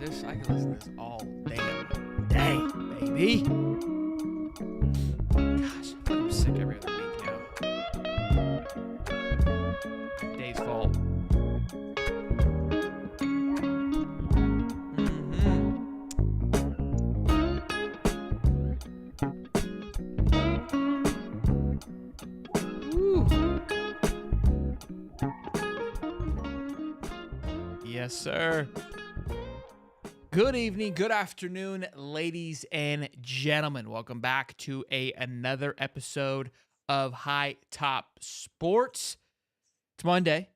I can listen to this all damn day, baby. Gosh, I feel like I'm sick every other week now. Dave's fault. Yes, sir. Good evening, good afternoon, ladies and gentlemen. Welcome back to another episode of High Top Sports. It's Monday.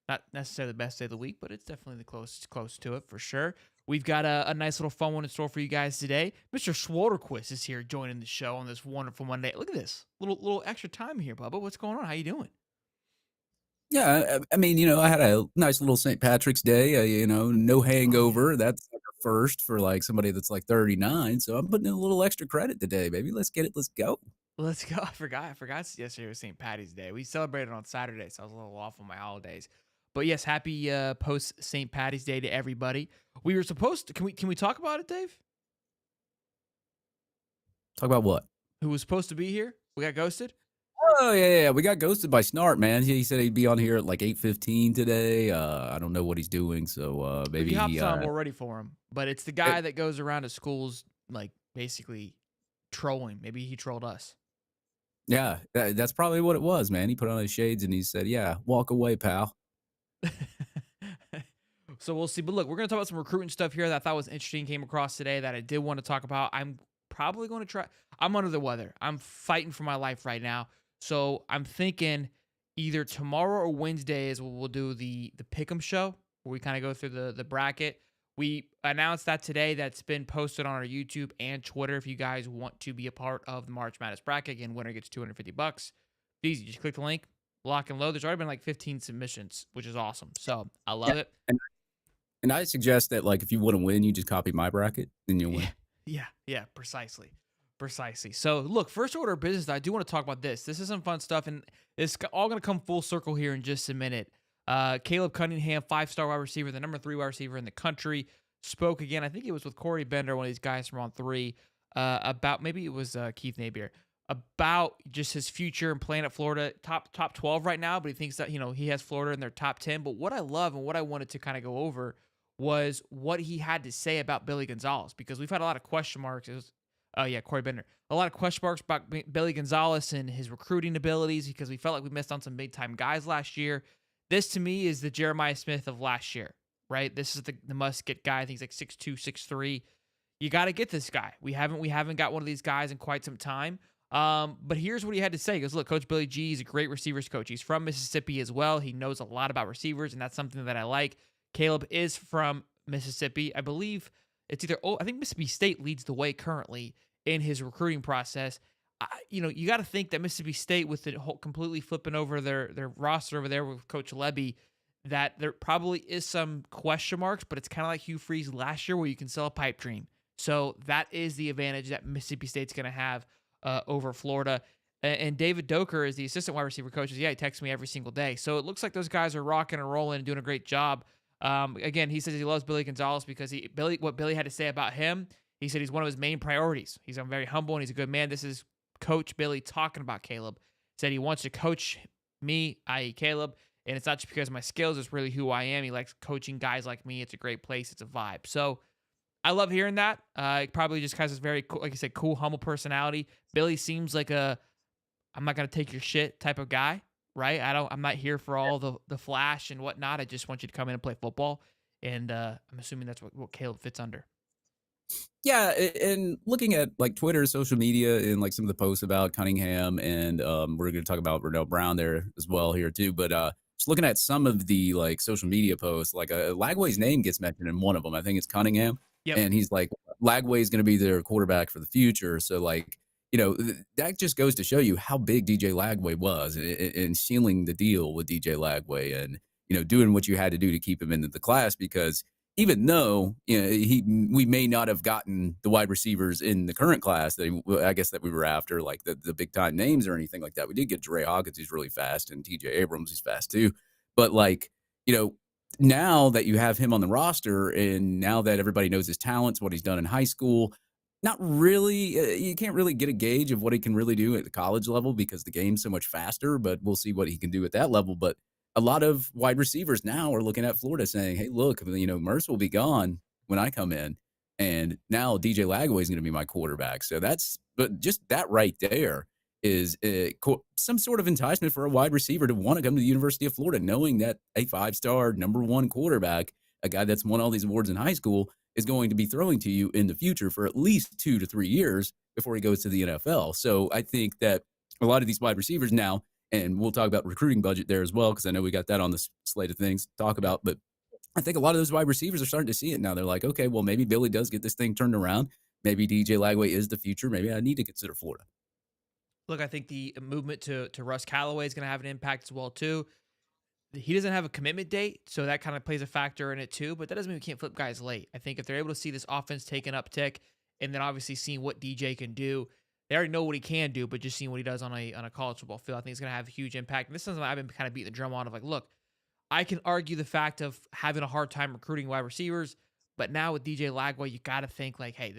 Not necessarily the best day of the week, but it's definitely the close to it for sure. We've got a nice little fun one in store for you guys today. Mr. Schwaderquist is here joining the show on this wonderful Monday. Look at this. Little extra time here, Bubba. What's going on? How you doing? Yeah, I mean, I had a nice little St. Patrick's Day, no hangover. That's like a first for like somebody that's like 39. So I'm putting in a little extra credit today, baby. Let's get it. Let's go. Let's go. I forgot yesterday was St. Patty's Day. We celebrated on Saturday, so I was a little off on my holidays. But yes, happy post St. Patty's Day to everybody. We were supposed to. Can we talk about it, Dave? Talk about what? Who was supposed to be here? We got ghosted. Oh yeah. We got ghosted by Snarp, man. He said he'd be on here at like 8:15 today. I don't know what he's doing, so maybe he hops on. We're ready for him. But it's the guy that goes around to schools, like basically trolling. Maybe he trolled us. Yeah, that's probably what it was, man. He put on his shades and he said, "Yeah, walk away, pal." So we'll see. But look, we're going to talk about some recruiting stuff here that I thought was interesting, came across today that I did want to talk about. I'm probably going to try. I'm under the weather. I'm fighting for my life right now. So I'm thinking either tomorrow or Wednesday is when we'll do the Pick'em show where we kind of go through the bracket. We announced that today. That's been posted on our YouTube and Twitter. If you guys want to be a part of the March Madness bracket, again, winner gets $250. Easy. Just click the link, lock and load. There's already been like 15 submissions, which is awesome. So I love it. And I suggest that like if you want to win, you just copy my bracket, then you'll win. Yeah, precisely. So, look, first order of business, I do want to talk about this. This is some fun stuff, and it's all going to come full circle here in just a minute. Caleb Cunningham, 5-star wide receiver, the number 3 wide receiver in the country, spoke again. I think it was with Corey Bender, one of these guys from On 3, about maybe it was Keith Napier, about just his future and playing at Florida, top 12 right now, but he thinks that, he has Florida in their top 10. But what I love and what I wanted to kind of go over was what he had to say about Billy Gonzalez, because we've had a lot of question marks. Corey Bender. A lot of question marks about Billy Gonzalez and his recruiting abilities because we felt like we missed on some big-time guys last year. This, to me, is the Jeremiah Smith of last year, right? This is the must-get guy. I think he's like 6'2", 6'3". You got to get this guy. We haven't got one of these guys in quite some time. But here's what he had to say. He goes, look, Coach Billy G is a great receivers coach. He's from Mississippi as well. He knows a lot about receivers, and that's something that I like. Caleb is from Mississippi. I believe it's I think Mississippi State leads the way currently in his recruiting process. You got to think that Mississippi State, with the whole completely flipping over their roster over there with Coach Lebby, that there probably is some question marks, but it's kind of like Hugh Freeze last year where you can sell a pipe dream. So that is the advantage that Mississippi State's going to have over Florida. And David Doker is the assistant wide receiver coach. He texts me every single day. So it looks like those guys are rocking and rolling and doing a great job. Again, he says he loves Billy Gonzalez because what Billy had to say about him, he said he's one of his main priorities. He's very humble and he's a good man. This is Coach Billy talking about Caleb. Said he wants to coach me, i.e. Caleb, and it's not just because of my skills. It's really who I am. He likes coaching guys like me. It's a great place. It's a vibe. So I love hearing that. It probably just has this very, cool, like I said, cool, humble personality. Billy seems like I'm not going to take your shit type of guy. Right? I'm not here for all the flash and whatnot. I just want you to come in and play football. And I'm assuming that's what Caleb fits under. Yeah, and looking at like Twitter, social media, and like some of the posts about Cunningham, and we're going to talk about Rondell Brown there as well here too. But just looking at some of the like social media posts, like Lagway's name gets mentioned in one of them. I think it's Cunningham, and he's like, Lagway is going to be their quarterback for the future. So like, that just goes to show you how big DJ Lagway was in sealing the deal with DJ Lagway and, doing what you had to do to keep him into the class, because even though, we may not have gotten the wide receivers in the current class that that we were after, like the big time names or anything like that. We did get Dre Hawkins, who's really fast, and TJ Abrams, he's fast too. But like, now that you have him on the roster and now that everybody knows his talents, what he's done in high school, not really, you can't really get a gauge of what he can really do at the college level because the game's so much faster, but we'll see what he can do at that level. But a lot of wide receivers now are looking at Florida saying, hey, look, Merce will be gone when I come in. And now DJ Lagway is going to be my quarterback. So but just that right there is some sort of enticement for a wide receiver to want to come to the University of Florida, knowing that a 5-star number one quarterback, a guy that's won all these awards in high school, is going to be throwing to you in the future for at least 2 to 3 years before he goes to the NFL. So I think that a lot of these wide receivers now, and we'll talk about recruiting budget there as well, because I know we got that on the slate of things to talk about, but I think a lot of those wide receivers are starting to see it now. They're like, okay, well, maybe Billy does get this thing turned around. Maybe DJ Lagway is the future. Maybe I need to consider Florida. Look, I think the movement to Russ Callaway is going to have an impact as well too. He doesn't have a commitment date, so that kind of plays a factor in it too. But that doesn't mean we can't flip guys late. I think if they're able to see this offense take an uptick, and then obviously seeing what DJ can do, they already know what he can do, but just seeing what he does on a college football field, I think it's going to have a huge impact. And this is something I've been kind of beating the drum on of like, look, I can argue the fact of having a hard time recruiting wide receivers, but now with DJ Lagway, you got to think like, hey,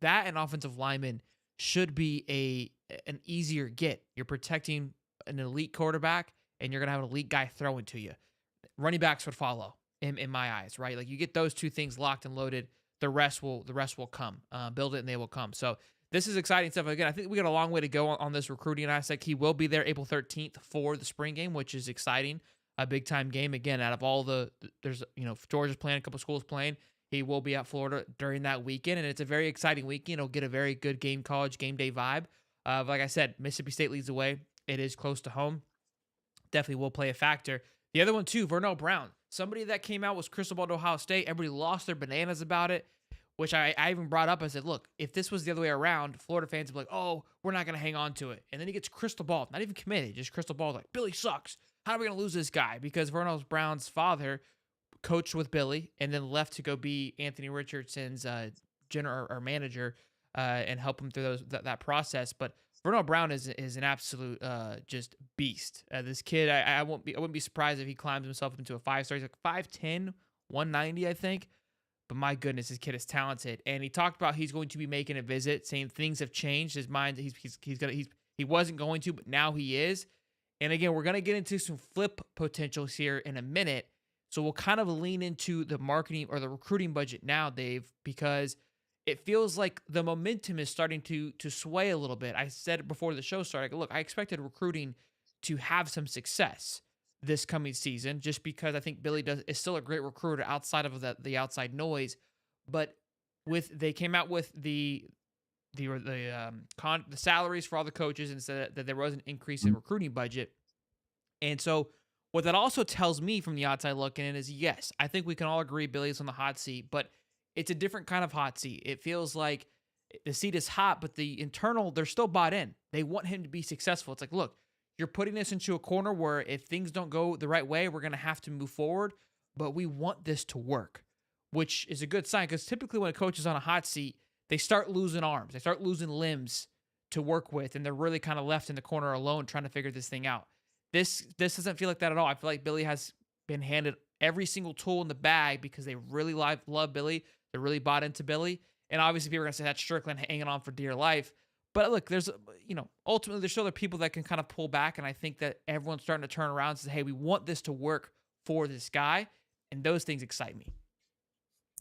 that and offensive lineman should be an easier get. You're protecting an elite quarterback, and you're gonna have an elite guy throwing to you. Running backs would follow in my eyes, right? Like you get those two things locked and loaded, the rest will come. Build it and they will come. So this is exciting stuff. Again, I think we got a long way to go on this recruiting aspect. He will be there April 13th for the spring game, which is exciting. A big time game. Again, out of all there's, Georgia's playing, a couple schools playing. He will be at Florida during that weekend, and it's a very exciting weekend. He'll get a very good college game day vibe. Like I said, Mississippi State leads the way. It is close to home. Definitely will play a factor. The other one too, Vernell Brown. Somebody that came out was Crystal Ball to Ohio State. Everybody lost their bananas about it, which I even brought up. I said, look, if this was the other way around, Florida fans would be like, oh, we're not going to hang on to it. And then he gets crystal ball, not even committed, just crystal ball. Like, Billy sucks. How are we going to lose this guy? Because Vernell Brown's father coached with Billy and then left to go be Anthony Richardson's general or manager and help him through that process. But Vernell Brown is an absolute just beast. This kid, I wouldn't be surprised if he climbs himself into a 5-star. He's like 5'10", 190, I think. But my goodness, this kid is talented. And he talked about he's going to be making a visit, saying things have changed. His mind, he wasn't going to, but now he is. And again, we're gonna get into some flip potentials here in a minute. So we'll kind of lean into the marketing or the recruiting budget now, Dave, because it feels like the momentum is starting to sway a little bit. I said it before the show started. Look, I expected recruiting to have some success this coming season, just because I think Billy is still a great recruiter outside of the outside noise. But they came out with the salaries for all the coaches and said that there was an increase in recruiting budget. And so what that also tells me from the outside looking in is, yes, I think we can all agree Billy's on the hot seat, but it's a different kind of hot seat. It feels like the seat is hot, but the internal, they're still bought in. They want him to be successful. It's like, look, you're putting us into a corner where if things don't go the right way, we're going to have to move forward, but we want this to work, which is a good sign because typically when a coach is on a hot seat, they start losing arms. They start losing limbs to work with, and they're really kind of left in the corner alone trying to figure this thing out. This doesn't feel like that at all. I feel like Billy has been handed every single tool in the bag because they really love Billy. They're really bought into Billy. And obviously people are going to say that's Strickland hanging on for dear life. But look, there's, ultimately there's still other people that can kind of pull back. And I think that everyone's starting to turn around and say, hey, we want this to work for this guy. And those things excite me.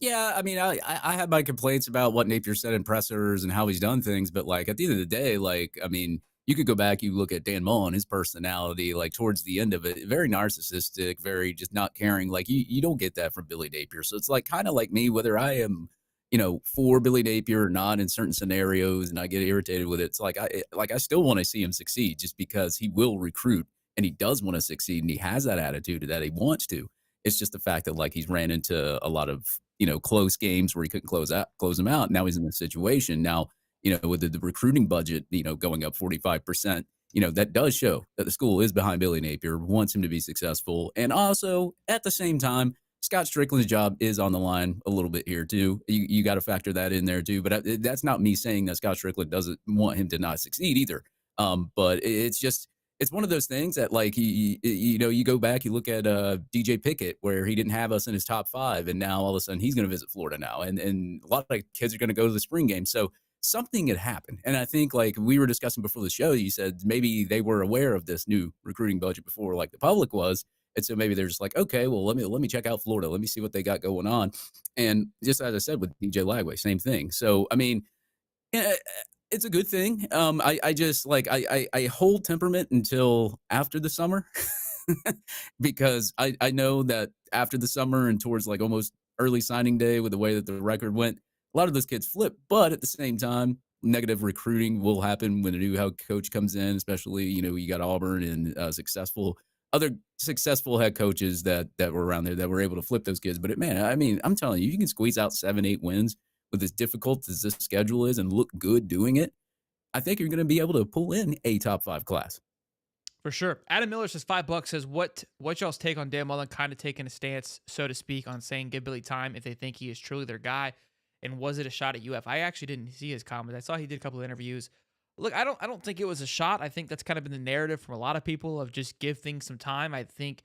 Yeah, I mean, I have my complaints about what Napier said in pressers and how he's done things, but like at the end of the day, like, I mean, you could go back, you look at Dan Mullen, his personality, like towards the end of it, very narcissistic, very just not caring. Like you don't get that from Billy Napier. So it's like kind of like me, whether I am, for Billy Napier or not in certain scenarios, and I get irritated with it. It's like I still want to see him succeed just because he will recruit and he does want to succeed and he has that attitude that he wants to. It's just the fact that like he's ran into a lot of, close games where he couldn't close them out. Now he's in this situation. Now, with the recruiting budget, going up 45%, that does show that the school is behind Billy Napier, wants him to be successful. And also at the same time, Scott Strickland's job is on the line a little bit here too. You got to factor that in there too. But that's not me saying that Scott Strickland doesn't want him to not succeed either. But it's just, it's one of those things that like you know, you go back, you look at DJ Pickett where he didn't have us in his top 5, and now all of a sudden he's going to visit Florida now, and a lot of kids are going to go to the spring game. So something had happened, and I think like we were discussing before the show, you said maybe they were aware of this new recruiting budget before like the public was, and so maybe they're just like, okay, well let me check out Florida, let me see what they got going on, and just as I said with DJ Lagway, same thing. So I mean, yeah, it's a good thing. I just like I hold temperament until after the summer because I know that after the summer and towards like almost early signing day with the way that the record went, a lot of those kids flip. But at the same time, negative recruiting will happen when a new head coach comes in, especially you know you got Auburn and other successful head coaches that were around there that were able to flip those kids. But man, I mean, I'm telling you, you can squeeze out 7, 8 wins with as difficult as this schedule is and look good doing it. I think you're going to be able to pull in a top 5 class. For sure. Adam Miller says $5 says what y'all's take on Dan Mullen kind of taking a stance, so to speak, on saying give Billy time if they think he is truly their guy, and was it a shot at UF? I actually didn't see his comment. I saw he did a couple of interviews. Look, I don't think it was a shot. I think that's kind of been the narrative from a lot of people of just give things some time. I think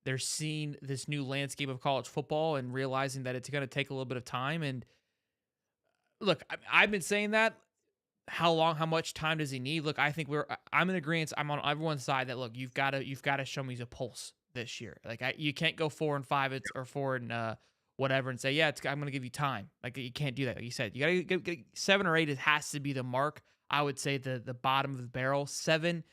they're seeing this new landscape of college football and realizing that it's going to take a little bit of time. And look, I've been saying that. How long, how much time does he need? Look, I think I'm in agreement. I'm on everyone's side that look, you've got to show me a pulse this year. Like you can't go 4-5 or 4 and whatever and say, yeah, I'm going to give you time. Like you can't do that. Like you said, you got to get 7 or 8. It has to be the mark. I would say the bottom of the barrel. 7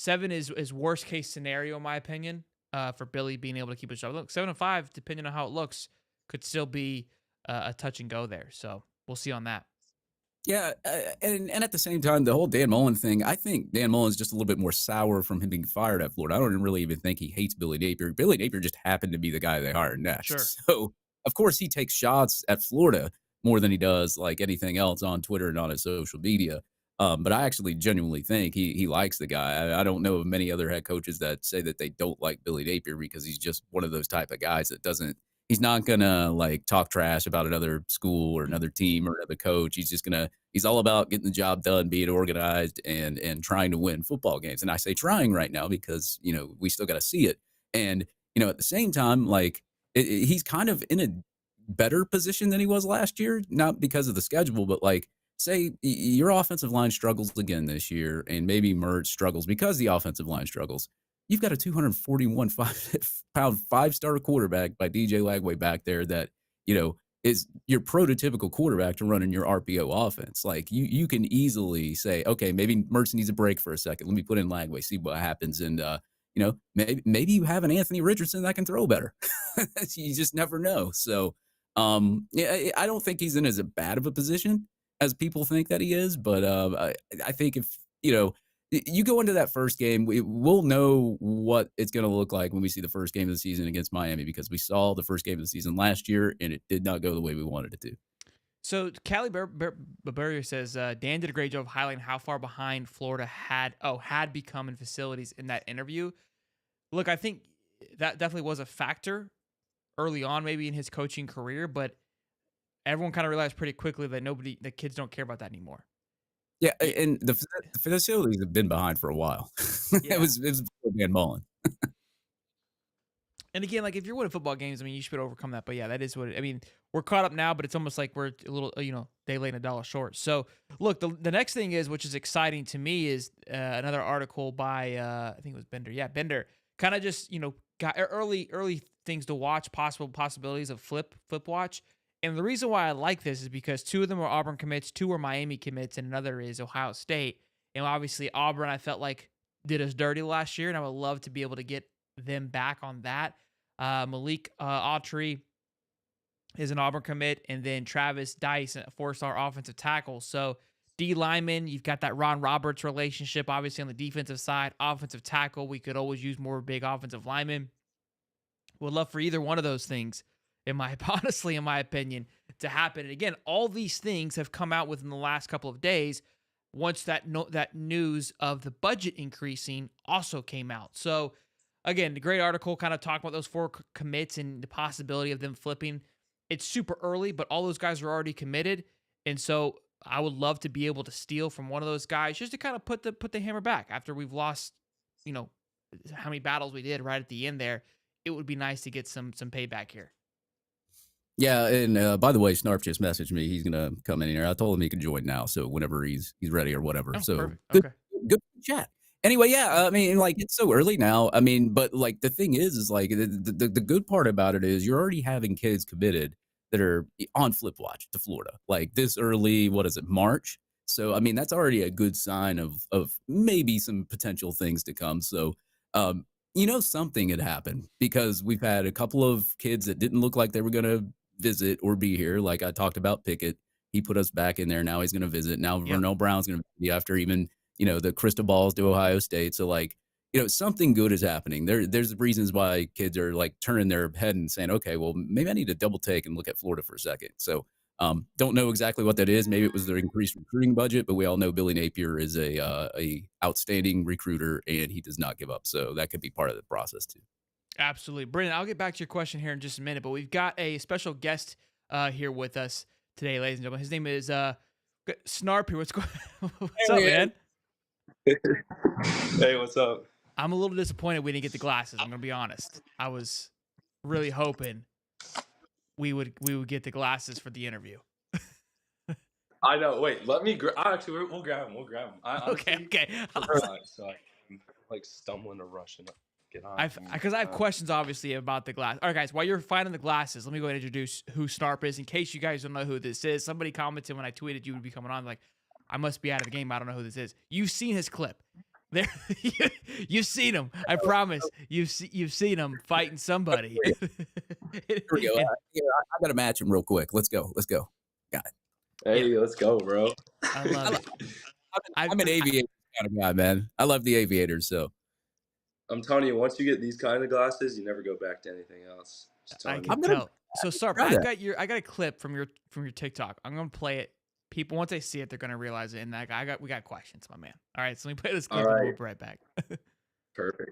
is worst case scenario in my opinion. For Billy being able to keep his job. Look, 7-5, depending on how it looks, could still be a touch and go there. So we'll see on that. Yeah, and at the same time, the whole Dan Mullen thing, I think Dan Mullen's just a little bit more sour from him being fired at Florida. I don't really even think he hates Billy Napier. Billy Napier just happened to be the guy they hired Sure. next. So, of course, he takes shots at Florida more than he does like anything else on Twitter and on his social media. But I actually genuinely think he likes the guy. I don't know of many other head coaches that say that they don't like Billy Napier because he's just one of those type of guys that doesn't. He's not gonna like talk trash about another school or another team or another coach. He's just gonna. He's all about getting the job done, being organized, and trying to win football games. And I say trying right now because you know we still got to see it. And you know at the same time, like he's kind of in a better position than he was last year, not because of the schedule, but like say your offensive line struggles again this year, and maybe Mertz struggles because the offensive line struggles. You've got a 241 pound 5-star quarterback by DJ Lagway back there that, you know, is your prototypical quarterback to run in your RPO offense. Like you can easily say, okay, maybe Mertz needs a break for a second. Let me put in Lagway, see what happens. And, you know, maybe you have an Anthony Richardson that can throw better. You just never know. So, yeah, I don't think he's in as bad of a position as people think that he is. But I think if, you know, you go into that first game, we'll know what it's going to look like when we see the first game of the season against Miami because we saw the first game of the season last year and it did not go the way we wanted it to. So Callie Barrier says Dan did a great job of highlighting how far behind Florida had become in facilities in that interview. Look, I think that definitely was a factor early on, maybe in his coaching career, but everyone kind of realized pretty quickly that the kids don't care about that anymore. Yeah, and the facilities have been behind for a while. Yeah. It was before Dan Mullen. And again, like if you're winning football games, I mean, you should overcome that. But yeah, that is what I mean. We're caught up now, but it's almost like we're a little, day late and a dollar short. So look, the next thing is, which is exciting to me, is another article by I think it was Bender. Yeah, Bender kind of just got early things to watch, possibilities of flip watch. And the reason why I like this is because 2 of them are Auburn commits, 2 are Miami commits, and another is Ohio State. And obviously Auburn, I felt like did us dirty last year, and I would love to be able to get them back on that. Malik Autry is an Auburn commit, and then Travis Dice, a 4-star offensive tackle. So D lineman, you've got that Ron Roberts relationship, obviously on the defensive side. Offensive tackle, we could always use more big offensive linemen. Would love for either one of those things, in my opinion, to happen. And again, all these things have come out within the last couple of days. Once that news of the budget increasing also came out. So again, the great article kind of talked about those 4 commits and the possibility of them flipping. It's super early, but all those guys are already committed. And so I would love to be able to steal from one of those guys just to kind of put the hammer back after we've lost, you know, how many battles we did right at the end there. It would be nice to get some payback here. Yeah, and by the way, Snarp just messaged me. He's gonna come in here. I told him he could join now, so whenever he's ready or whatever. Oh, So perfect. good, Okay. good chat. Anyway, yeah, I mean, like it's so early now. I mean, but like the thing is like the good part about it is you're already having kids committed that are on flip watch to Florida, like this early. What is it, March? So I mean, that's already a good sign of maybe some potential things to come. So something had happened because we've had a couple of kids that didn't look like they were gonna visit or be here. Like I talked about Pickett. He put us back in there. Now he's going to visit. Now Yep. Vernell Brown's going to be after even, the crystal balls to Ohio State. So like, something good is happening. There's reasons why kids are like turning their head and saying, okay, well, maybe I need to double take and look at Florida for a second. So don't know exactly what that is. Maybe it was their increased recruiting budget, but we all know Billy Napier is a outstanding recruiter and he does not give up. So that could be part of the process too. Absolutely. Brendan, I'll get back to your question here in just a minute, but we've got a special guest here with us today, ladies and gentlemen. His name is Snarp here. What's up, man? Hey, what's up? I'm a little disappointed we didn't get the glasses. I'm going to be honest. I was really hoping we would get the glasses for the interview. I know. Wait, let me. Actually, we'll grab them. We'll grab them. Okay. So I can like stumbling or rushing up. Get on. Because I have questions obviously about the glass. All right, guys. While you're finding the glasses, let me go ahead and introduce who Snarp is. In case you guys don't know who this is, somebody commented when I tweeted you would be coming on, like, I must be out of the game. I don't know who this is. You've seen his clip. There, you've seen him. I promise. You've seen him fighting somebody. Here we go. I got to match him real quick. Let's go. Got it. Hey, let's go, bro. I love it. I'm an aviator kind of guy, man. I love the aviators. So I'm telling you, once you get these kind of glasses, you never go back to anything else. I can tell. So, Sarp, I got a clip from your TikTok. I'm gonna play it. People, once they see it, they're gonna realize it. And we got questions, my man. All right, so let me play this clip and we'll be right back. Perfect.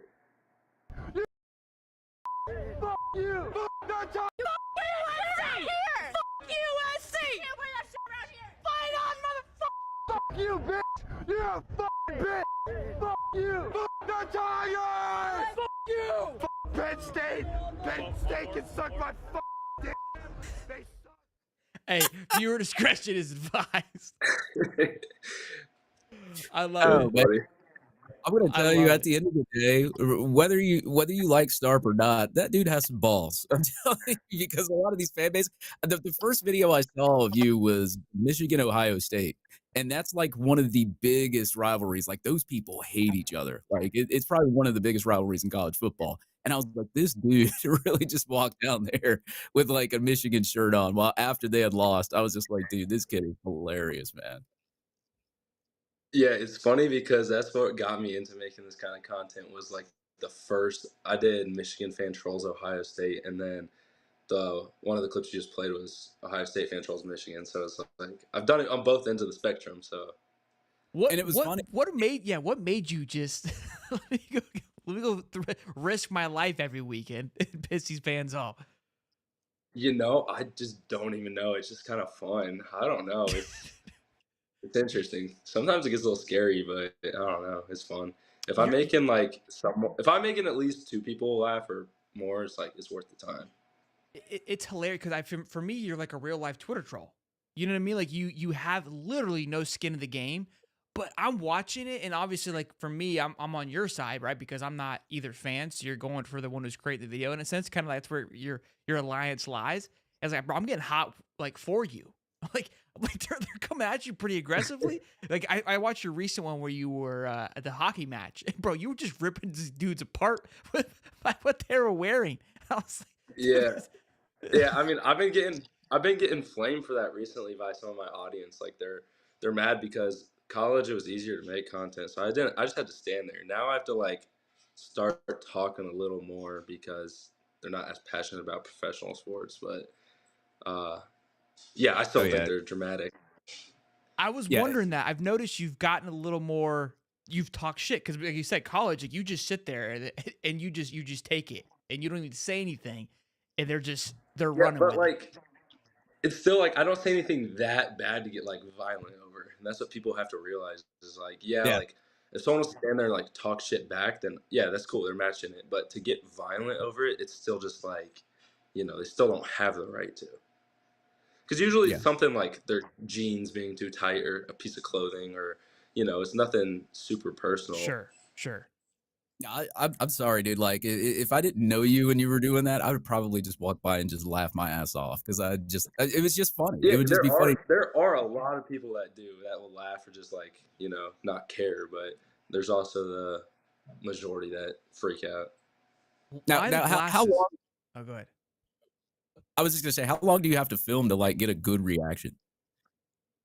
Fuck you! Fuck the time! Fuck here! Fuck USC! Fight on, motherfucker! Fuck you, bitch! You're a fucking bitch! Fuck you! Fuck the Tigers! Fuck you! Fuck Penn State! Penn State can suck my fucking dick! They suck! Hey, viewer discretion is advised. I love it. Buddy. I'm gonna tell you at the end of the day, whether you like Snarp or not, that dude has some balls. I'm telling you, because a lot of these fan base, the first video I saw of you was Michigan Ohio State, and that's like one of the biggest rivalries. Like those people hate each other. Like it's probably one of the biggest rivalries in college football. And I was like, this dude really just walked down there with like a Michigan shirt on. While after they had lost, I was just like, dude, this kid is hilarious, man. Yeah, it's funny because that's what got me into making this kind of content was like the first I did Michigan fan trolls Ohio State, and then one of the clips you just played was Ohio State fan trolls Michigan. So it's like I've done it on both ends of the spectrum. So and it was funny. What made you just let me go risk my life every weekend and piss these fans off? I just don't even know. It's just kind of fun. I don't know. It's interesting. Sometimes it gets a little scary, but I don't know. It's fun. If I'm making at least two people laugh or more, it's worth the time. It's hilarious because for me, you're like a real life Twitter troll. You know what I mean? Like you have literally no skin in the game, but I'm watching it, and obviously, like for me, I'm on your side, right? Because I'm not either fan, so you're going for the one who's creating the video in a sense. Kind of like that's where your alliance lies. I was like, bro, I'm getting hot like for you. Like they're coming at you pretty aggressively. Like I watched your recent one where you were at the hockey match, and bro, you were just ripping these dudes apart with what they were wearing. I was like, yeah. I mean, I've been getting flamed for that recently by some of my audience. Like they're mad because college it was easier to make content, so I just had to stand there. Now I have to like start talking a little more because they're not as passionate about professional sports, but. Yeah, I still think they're dramatic. I was wondering that. I've noticed you've gotten a little more. You've talked shit because, like you said, college. Like you just sit there and you just take it, and you don't need to say anything, and they're running. But with like, it's still like I don't say anything that bad to get like violent over. And that's what people have to realize is like, yeah, Yeah. like if someone will stand there and like talk shit back, then yeah, that's cool. They're matching it. But to get violent over it, it's still just like, they still don't have the right to. Because usually Yeah. it's something like their jeans being too tight or a piece of clothing or, it's nothing super personal. Sure. I'm sorry, dude. Like, if I didn't know you and you were doing that, I would probably just walk by and just laugh my ass off because it was just funny. Yeah, It would just be funny. there are a lot of people that do that will laugh or just like, not care, but there's also the majority that freak out. Now, Why the how glasses? long? Oh, go ahead. I was just gonna say, how long do you have to film to like get a good reaction?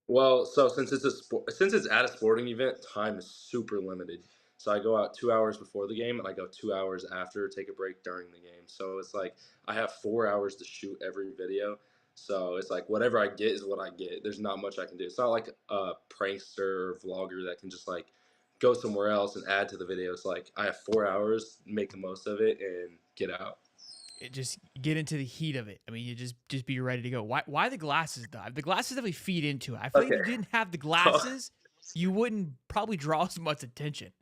Well, so since it's at a sporting event, time is super limited. So I go out 2 hours before the game and I go 2 hours after, take a break during the game. So it's like I have 4 hours to shoot every video. So it's like whatever I get is what I get. There's not much I can do. It's not like a prankster or vlogger that can just like go somewhere else and add to the video. It's like I have 4 hours, make the most of it, and get out. Just get into the heat of it. I mean, you just be ready to go. Why the glasses though? The glasses definitely feed into it. I feel like if you didn't have the glasses, you wouldn't probably draw as much attention.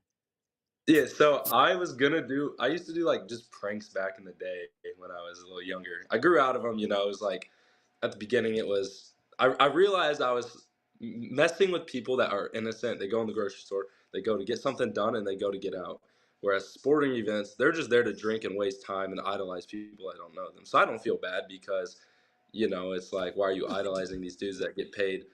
Yeah, so I used to do like just pranks back in the day when I was a little younger. I grew out of them, it was like at the beginning I realized I was messing with people that are innocent. They go in the grocery store, they go to get something done, and they go to get out. Whereas sporting events, they're just there to drink and waste time and idolize people that don't know them. So I don't feel bad because, it's like, why are you idolizing these dudes that get paid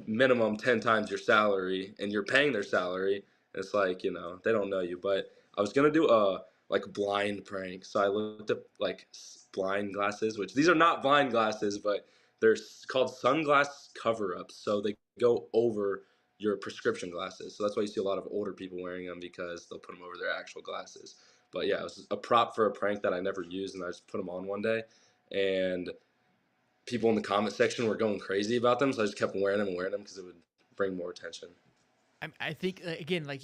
minimum 10 times your salary and you're paying their salary? It's like, they don't know you. But I was going to do a like blind prank. So I looked up like blind glasses, which these are not blind glasses, but they're called sunglass cover-ups. So they go over your prescription glasses. So that's why you see a lot of older people wearing them because they'll put them over their actual glasses. But yeah, it was a prop for a prank that I never used, and I just put them on one day. And people in the comment section were going crazy about them, so I just kept wearing them because it would bring more attention. I think again, like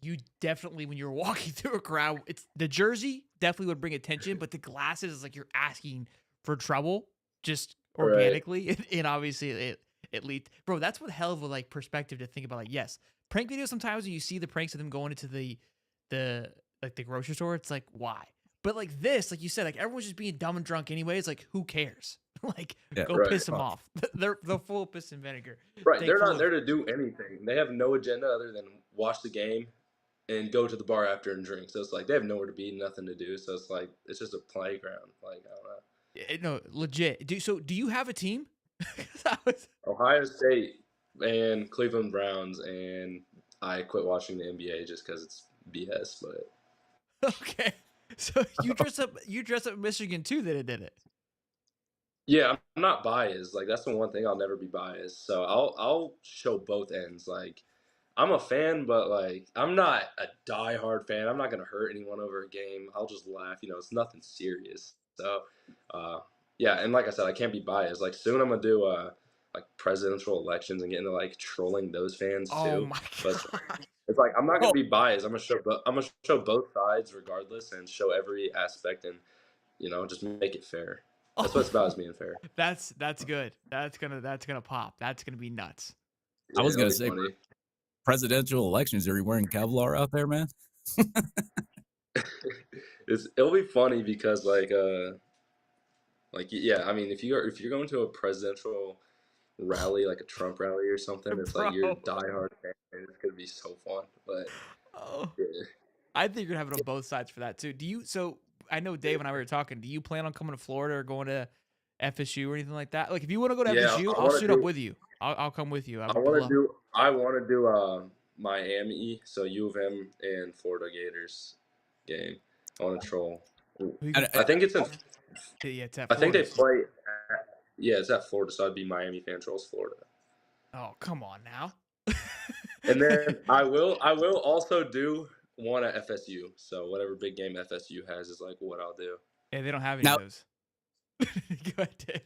you definitely when you're walking through a crowd, it's the jersey definitely would bring attention, but the glasses is like you're asking for trouble just organically, right. And obviously it leads, bro. That's what hell of a like perspective to think about. Like, yes, prank videos. Sometimes when you see the pranks of them going into the like the grocery store, it's like why? But like this, like you said, like everyone's just being dumb and drunk anyway. It's like who cares? Like go piss them off. They're full of piss and vinegar. Right, they're not there to do anything. They have no agenda other than watch the game and go to the bar after and drink. So it's like they have nowhere to be, nothing to do. So it's like it's just a playground. Like I don't know. No, legit. Do you have a team? Ohio State and Cleveland Browns, and I quit watching the NBA just because it's BS. But okay, so you dress up Michigan too. That it did it. Yeah, I'm not biased. Like that's the one thing I'll never be biased. So I'll show both ends. Like I'm a fan, but like I'm not a diehard fan. I'm not gonna hurt anyone over a game. I'll just laugh. It's nothing serious. So yeah, and like I said, I can't be biased. Like soon I'm gonna do like presidential elections and get into like trolling those fans too. Oh my god. But it's like I'm not gonna be biased. I'm gonna show both sides regardless and show every aspect and just make it fair. That's what it's about, is being fair. That's good. That's gonna pop. That's gonna be nuts. Yeah, I was gonna say funny. Presidential elections. Are you wearing Kevlar out there, man? It'll be funny because like yeah, I mean if you're going to a presidential rally like a Trump rally or something, it's like you're a diehard fan and it's gonna be so fun. But yeah. I think you're having on both sides for that too. So I know Dave and I were talking. Do you plan on coming to Florida or going to FSU or anything like that? Like, if you want to go to FSU, I'll suit up with you. I'll come with you. I want to do Miami, so U of M and Florida Gators game. I want to troll. I think it's in. Yeah, it's at I think they Florida. play. It's at Florida, so I'd be Miami fan trolls Florida. Oh, come on now. And then I will also do one at FSU. So whatever big game FSU has is like what I'll do. Yeah, they don't have any of those. Go ahead, Dave.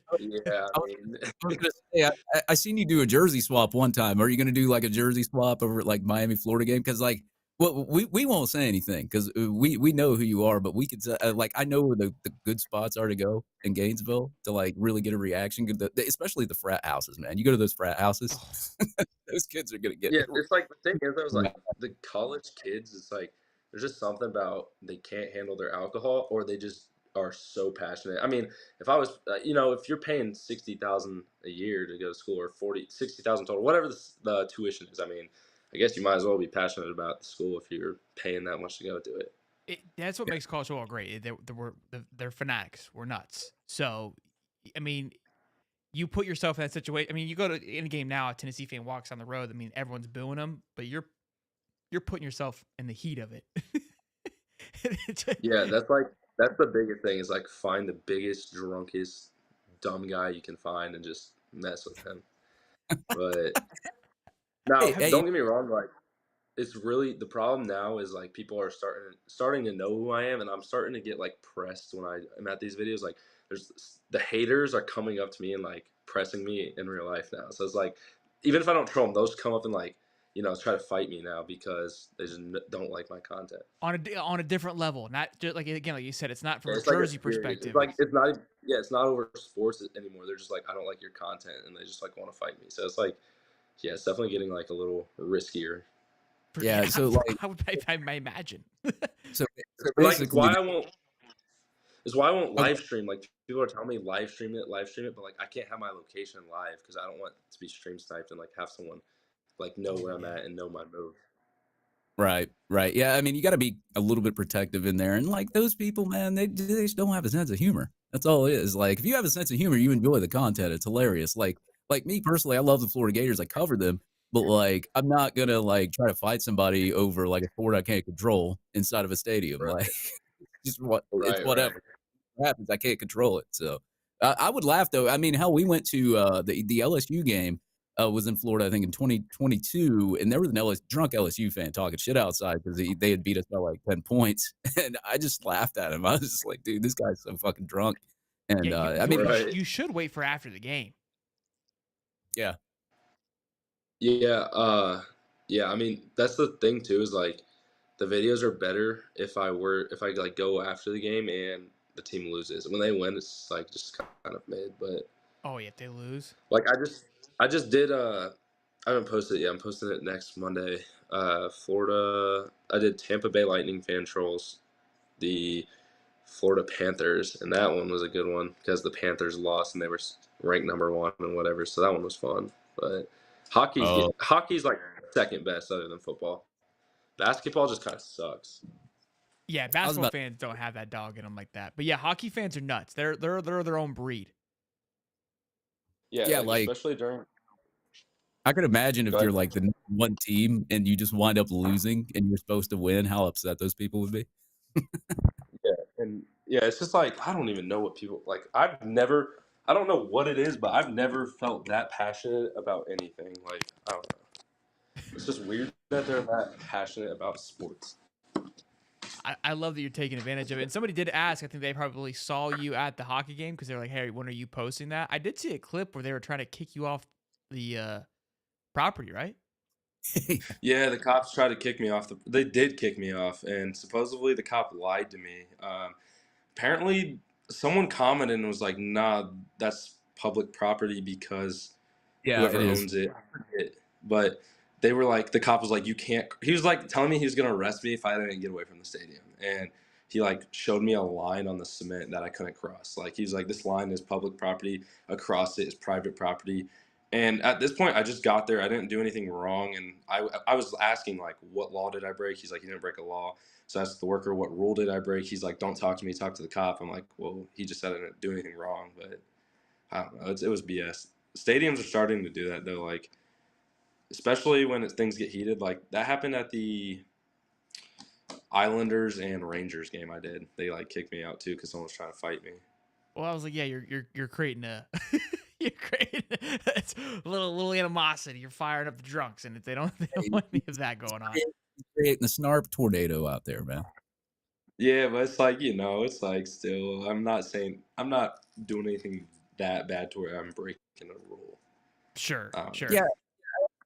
Yeah, I was gonna say, I seen you do a jersey swap one time. Are you gonna do like a jersey swap over at like Miami Florida game? Because like Well, we won't say anything because we know who you are, but we could say, like I know where the good spots are to go in Gainesville to like really get a reaction, especially the frat houses, man. You go to those frat houses, Oh, those kids are gonna get. Yeah, it's like the thing is, I was like the college kids. It's like there's just something about they can't handle their alcohol, or they just are so passionate. I mean, if I was, if you're paying 60,000 a year to go to school, or 60,000 total, whatever the tuition is, I mean, I guess you might as well be passionate about the school if you're paying that much to go do it. that's what makes college football great. They're fanatics. We're nuts. So, I mean, you put yourself in that situation. I mean, you go to any game now, a Tennessee fan walks on the road. I mean, everyone's booing them, but you're putting yourself in the heat of it. Yeah, that's the biggest thing is like find the biggest, drunkest, dumb guy you can find and just mess with him. But now, Hey, don't get me wrong, like it's really the problem now is like people are starting to know who I am, and I'm starting to get like pressed when I'm at these videos. Like there's the haters are coming up to me and like pressing me in real life now. So it's like even if I don't troll them, those come up and like try to fight me now because they just don't like my content. on a different level, not just like again, like you said, it's not from a It's like Jersey serious. perspective. It's like it's not yeah, it's not over sports anymore. They're just like I don't like your content, and they just like want to fight me. So it's like yeah, it's definitely getting like a little riskier. yeah. So like, I might imagine. so Like basically, why I won't okay, live stream. Like people are telling me live stream it, but like I can't have my location live because I don't want it to be stream sniped and like have someone like know where I'm at and know my move. right. Yeah, I mean, you got to be a little bit protective in there, and like those people, man, they just don't have a sense of humor. That's all it is. Like, if you have a sense of humor, you enjoy the content. It's hilarious. Like me personally, I love the Florida Gators. I cover them, but like, I'm not gonna like try to fight somebody over like a sport I can't control inside of a stadium. Right, Like, just it's right. whatever happens. I can't control it. So I would laugh though. I mean, hell, we went to the LSU game. Was in Florida, I think, in 2022, and there was an drunk LSU fan talking shit outside because they had beat us by like 10 points, and I just laughed at him. I was just like, dude, this guy's so fucking drunk. And Yeah, I mean, Right. you should wait for after the game. yeah, Yeah. Yeah. I mean, that's the thing too. Is like the videos are better if I like go after the game and the team loses. When they win, it's like just kind of mid. But Oh yeah, if they lose. like I just did I haven't posted it yet. I'm posting it next Monday. Florida. I did Tampa Bay Lightning fan trolls, the Florida Panthers, and that one was a good one because the Panthers lost and they were ranked number one and whatever. So that one was fun. But oh, hockey's like second best other than football. Basketball just kind of sucks. Yeah, I was basketball about, fans don't have that dog in them like that. But yeah, hockey fans are nuts. They're their own breed. Yeah, yeah, like like especially during. I could imagine Go if ahead. you're like the one team and you just wind up losing and you're supposed to win, how upset those people would be. Yeah, and yeah, it's just like I don't even know what people like. I don't know what it is, but I've never felt that passionate about anything. Like I don't know. It's just weird that they're that passionate about sports. I love that you're taking advantage of it. And somebody did ask, I think they probably saw you at the hockey game because they're like, hey, when are you posting that? I did see a clip where they were trying to kick you off the property, right? Yeah, the cops tried to kick me off. They did kick me off, and supposedly the cop lied to me. Apparently, someone commented and was like, "Nah, that's public property because Yeah, it whoever is. owns it." I forget. But they were like, the cop was like, "You can't." He was like telling me he was gonna arrest me if I didn't get away from the stadium, and he like showed me a line on the cement that I couldn't cross. Like he's like, "This line is public property. Across it is private property." And at this point, I just got there. I didn't do anything wrong, and I was asking like, "What law did I break?" He's like, "You didn't break a law." So I asked the worker, "What rule did I break?" He's like, "Don't talk to me. Talk to the cop." I'm like, "Well, he just said I didn't do anything wrong," but I don't know. It was BS. Stadiums are starting to do that though, like especially when things get heated. Like that happened at the Islanders and Rangers game. I did. They like kicked me out too because someone was trying to fight me. Well, I was like, yeah, you're creating a you're creating it's a little animosity. You're firing up the drunks, and if they don't want any of that going on. Creating the Snarp tornado out there, man. Yeah, but it's like it's like still. I'm not doing anything that bad to where I'm breaking a rule. Sure. Yeah,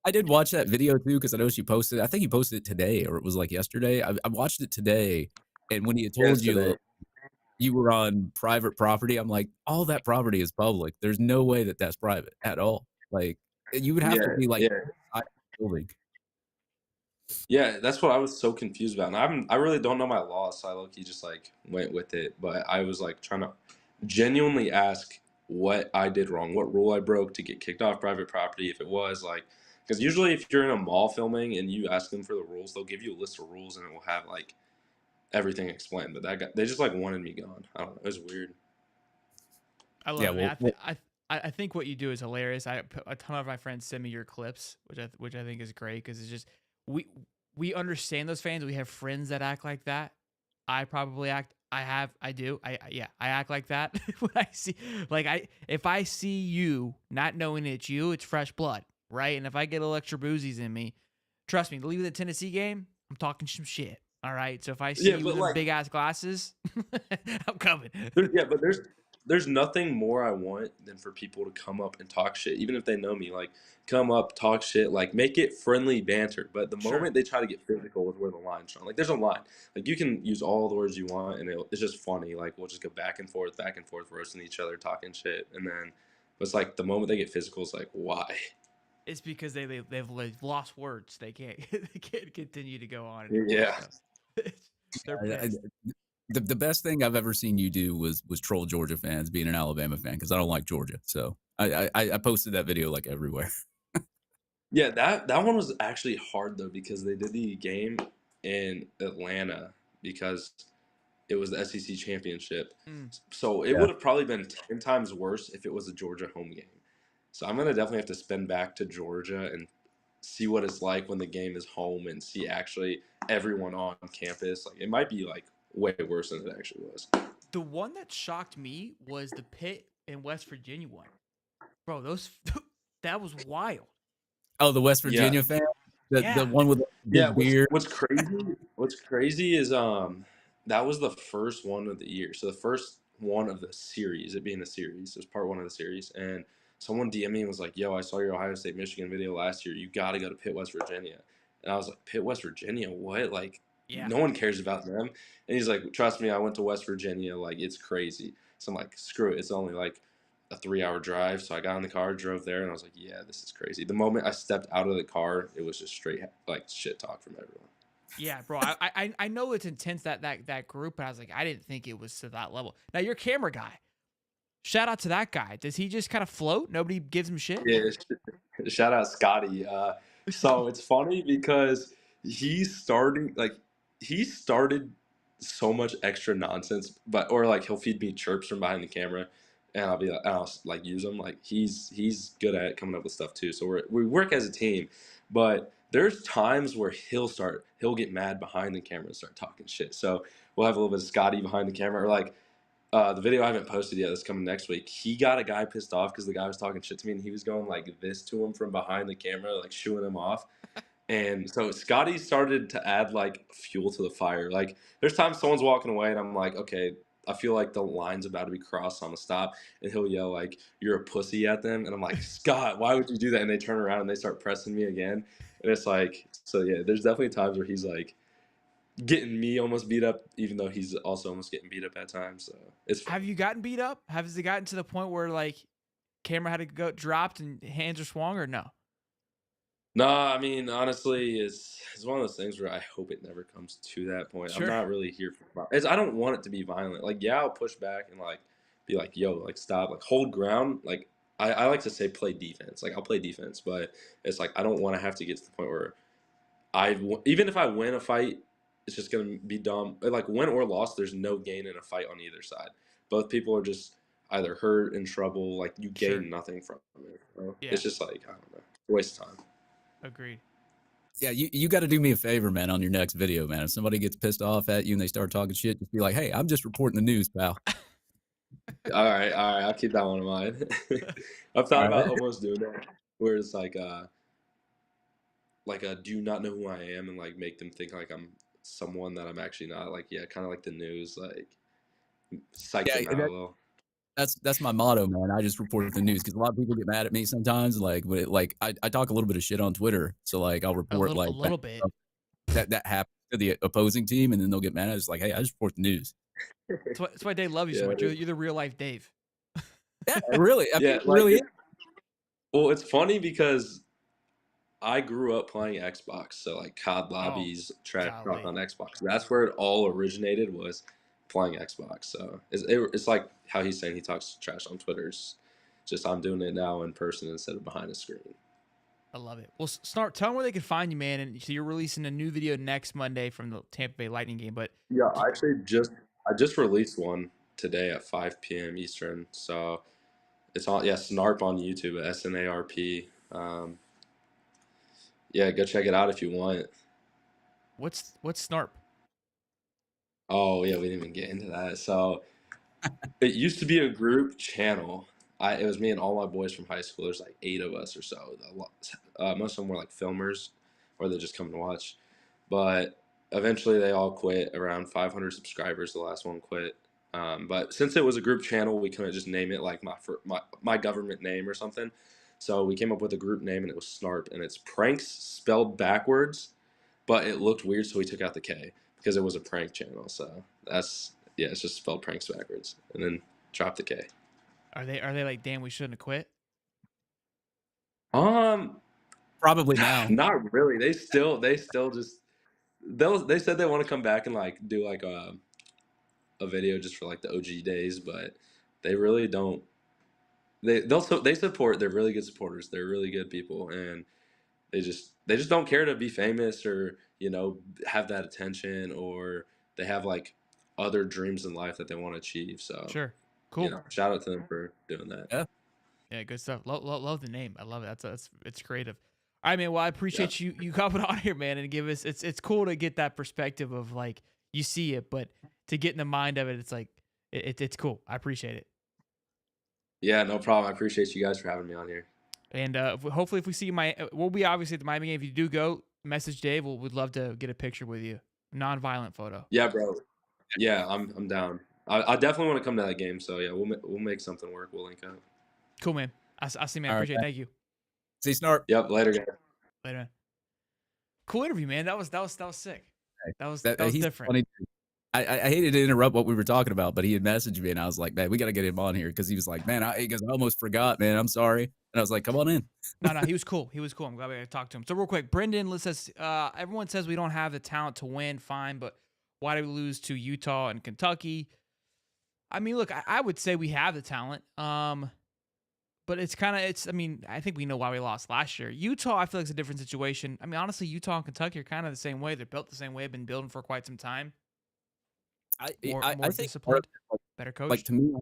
I did watch that video too because I know she posted. I think he posted it today, or it was like yesterday. I watched it today, and when he had told Yesterday. you you were on private property, I'm like, all that property is public. There's no way that that's private at all. Like, you would have to Yeah, be like yeah. inside the building. Yeah, that's what I was so confused about. And I really don't know my law, so I low-key just like went with it. But I was like trying to genuinely ask what I did wrong, what rule I broke to get kicked off private property. If it was like, because usually if you're in a mall filming and you ask them for the rules, they'll give you a list of rules and it will have like everything explained. But that guy, they just like wanted me gone. I don't know. It was weird. I love Yeah, it, man. well, I think what you do is hilarious. A ton of my friends send me your clips, which I think is great because it's just we we understand those fans. We have friends that act like that. I probably act. I do. Yeah. I act like that when I see like if I see you not knowing it's you, it's fresh blood, right? And if I get a little extra boozies in me, trust me, leaving the Tennessee game, I'm talking some shit. All right. So if I see Yeah, you but with them like big ass glasses, I'm coming. there's nothing more I want than for people to come up and talk shit, even if they know me. Like, come up, talk shit, like make it friendly banter. But the Sure. moment they try to get physical is where the line's drawn. Like, there's a line. Like, you can use all the words you want, and it's just funny. Like, we'll just go back and forth, roasting each other, talking shit, and then it's like the moment they get physical, it's like, why? It's because they've lost words. They can't they can't continue to go on anymore. Yeah. So they're I, pissed. the best thing I've ever seen you do was troll Georgia fans, being an Alabama fan, because I don't like Georgia. So I posted that video like everywhere. Yeah, that one was actually hard though because they did the game in Atlanta because it was the SEC championship. Mm. So it Yeah. would have probably been 10 times worse if it was a Georgia home game. So I'm gonna definitely have to spin back to Georgia and see what it's like when the game is home and see actually everyone on campus. Like it might be like way worse than it actually was. The one that shocked me was the Pitt in West Virginia one. Bro, those that was wild. Oh, the West Yeah. Virginia fan, the Yeah. one with the Yeah, big beard. what's crazy is that was the first one of the year. So the first one of the series, it being a series, it was part one of the series. And someone DM me and was like, yo, I saw your Ohio State Michigan video last year. You gotta go to Pitt, West Virginia. And I was like, Pitt, West Virginia? What? Like Yeah. no one cares about them. And he's like, trust me, I went to West Virginia, like it's crazy. So I'm like, screw it, it's only like a 3-hour drive. So I got in the car, drove there, and I was like, yeah, this is crazy. The moment I stepped out of the car, it was just straight like shit talk from everyone. Yeah, bro. I know it's intense that group, but I was like, I didn't think it was to that level. Now your camera guy. Shout out to that guy. Does he just kind of float? Nobody gives him shit? Yeah, shout out Scotty. So it's funny because he started so much extra nonsense, but or like he'll feed me chirps from behind the camera, and I'll like use him. Like he's good at coming up with stuff too. So we work as a team, but there's times where he'll get mad behind the camera and start talking shit. So we'll have a little bit of Scotty behind the camera, or like the video I haven't posted yet that's coming next week. He got a guy pissed off because the guy was talking shit to me and he was going like this to him from behind the camera, like shooing him off. And so Scotty started to add like fuel to the fire. Like there's times someone's walking away and I'm like, okay, I feel like the line's about to be crossed, so I'm gonna stop. And he'll yell like, "You're a pussy" at them, and I'm like, Scott, why would you do that? And they turn around and they start pressing me again. And it's like, so yeah, there's definitely times where he's like getting me almost beat up, even though he's also almost getting beat up at times. So it's fun. Have you gotten beat up? Has it gotten to the point where like camera had to go dropped and hands are swung or no? No, I mean honestly, it's one of those things where I hope it never comes to that point. Sure. I'm not really here for it's, I don't want it to be violent. Like yeah, I'll push back and like be like, yo, like stop, like hold ground. Like I like to say play defense. Like I'll play defense, but it's like I don't want to have to get to the point where even if I win a fight, it's just gonna be dumb. Like win or loss, there's no gain in a fight on either side. Both people are just either hurt, in trouble. Like you gain Sure. nothing from it. You know? Yeah. It's just like I don't know, waste of time. Agreed. Yeah, you got to do me a favor, man, on your next video, man. If somebody gets pissed off at you and they start talking shit, just be like, hey, I'm just reporting the news, pal. All right, I'll keep that one in mind. I've thought about almost doing that, where it's like do you not know who I am, and like make them think like I'm someone that I'm actually not. Like yeah, kind of like the news, like psych them out a little. That's my motto, man. I just report the news because a lot of people get mad at me sometimes. Like, I talk a little bit of shit on Twitter, so like I'll report A like little bit. that happened to the opposing team, and then they'll get mad. It's like, hey, I just report the news. That's why Dave loves you so Yeah, much. You're the real life Dave. Yeah, really. I mean, yeah, it like really is. well, it's funny because I grew up playing Xbox, so like COD Oh, lobbies, trash talk golly. on Xbox. That's where it all originated, was playing Xbox. So it's like how he's saying he talks trash on Twitter. It's just I'm doing it now in person instead of behind a screen. I love it. Well, Snarp, tell them where they can find you, man. And so you're releasing a new video next Monday from the Tampa Bay Lightning game. But Yeah, I just released one today at 5 p.m. Eastern. So it's on Snarp on YouTube, SNARP. Yeah, go check it out if you want. what's Snarp? Oh yeah, we didn't even get into that. So it used to be a group channel. It was me and all my boys from high school. There's like 8 of us or so. Most of them were like filmers, or they just come to watch. But eventually, they all quit. Around 500 subscribers, the last one quit. But since it was a group channel, we couldn't just name it like my government name or something. So we came up with a group name, and it was Snarp, and it's pranks spelled backwards, but it looked weird, so we took out the K because it was a prank channel. So it's just spelled pranks backwards, and then drop the K. Are they like, damn, we shouldn't have quit? Probably now. Not really. They still just they said they want to come back and like do like a video just for like the OG days, but they really don't. They support. They're really good supporters. They're really good people, and they just don't care to be famous or have that attention, or they have like other dreams in life that they want to achieve. So Sure. Cool. shout out to them for doing that. Yeah. Yeah, good stuff. Love the name. I love it. It's creative. All right, man. Well, I Yeah. appreciate you coming on here, man, and give us. It's cool to get that perspective of like you see it, but to get in the mind of it, it's like it's cool. I appreciate it. Yeah, no problem. I appreciate you guys for having me on here. And hopefully, if we see we'll be obviously at the Miami game. If you do go, message Dave. We'd love to get a picture with you, non-violent photo. Yeah, bro. Yeah, I'm down. I definitely want to come to that game. So yeah, we'll make something work. We'll link up. Cool, man. I see, man. I All right, appreciate it. man. Thank you. See, Snarp. Yep. Later, guys. Later, man. Cool interview, man. That was sick. That was He's different. funny. I hated to interrupt what we were talking about, but he had messaged me, and I was like, man, we got to get him on here because he was like, man, I almost forgot, man. I'm sorry. And I was like, come on in. No, he was cool. He was cool. I'm glad we got to talk to him. So real quick, Brendan says, everyone says we don't have the talent to win. Fine, but why did we lose to Utah and Kentucky? I mean, look, I would say we have the talent. But I mean, I think we know why we lost last year. Utah, I feel like it's a different situation. I mean, honestly, Utah and Kentucky are kind of the same way. They're built the same way. Been building for quite some time. More I think disciplined, better coached. like to me,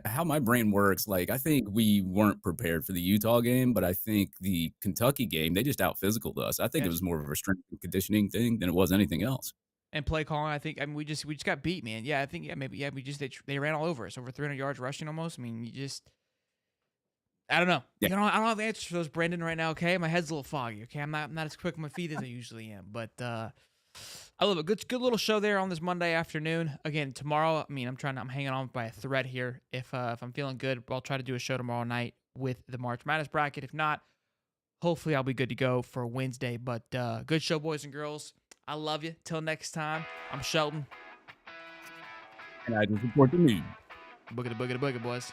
how my brain works, like I think we weren't prepared for the Utah game, but I think the Kentucky game, they just out physicaled us. I think Yeah. it was more of a strength and conditioning thing than it was anything else. And play calling, I think. I mean, we just got beat, man. Yeah, I think they ran all over us, over 300 yards rushing almost. I mean, I don't know. Yeah. I don't have answers for those, Brandon, right now. Okay, my head's a little foggy. Okay, I'm not as quick on my feet as I usually am. But I love it. Good little show there on this Monday afternoon. Again, tomorrow. I mean, I'm hanging on by a thread here. If I'm feeling good, I'll try to do a show tomorrow night with the March Madness bracket. If not, hopefully I'll be good to go for Wednesday. But good show, boys and girls. I love you. Till next time. I'm Shelton. And I just report the news. Boogie, boys.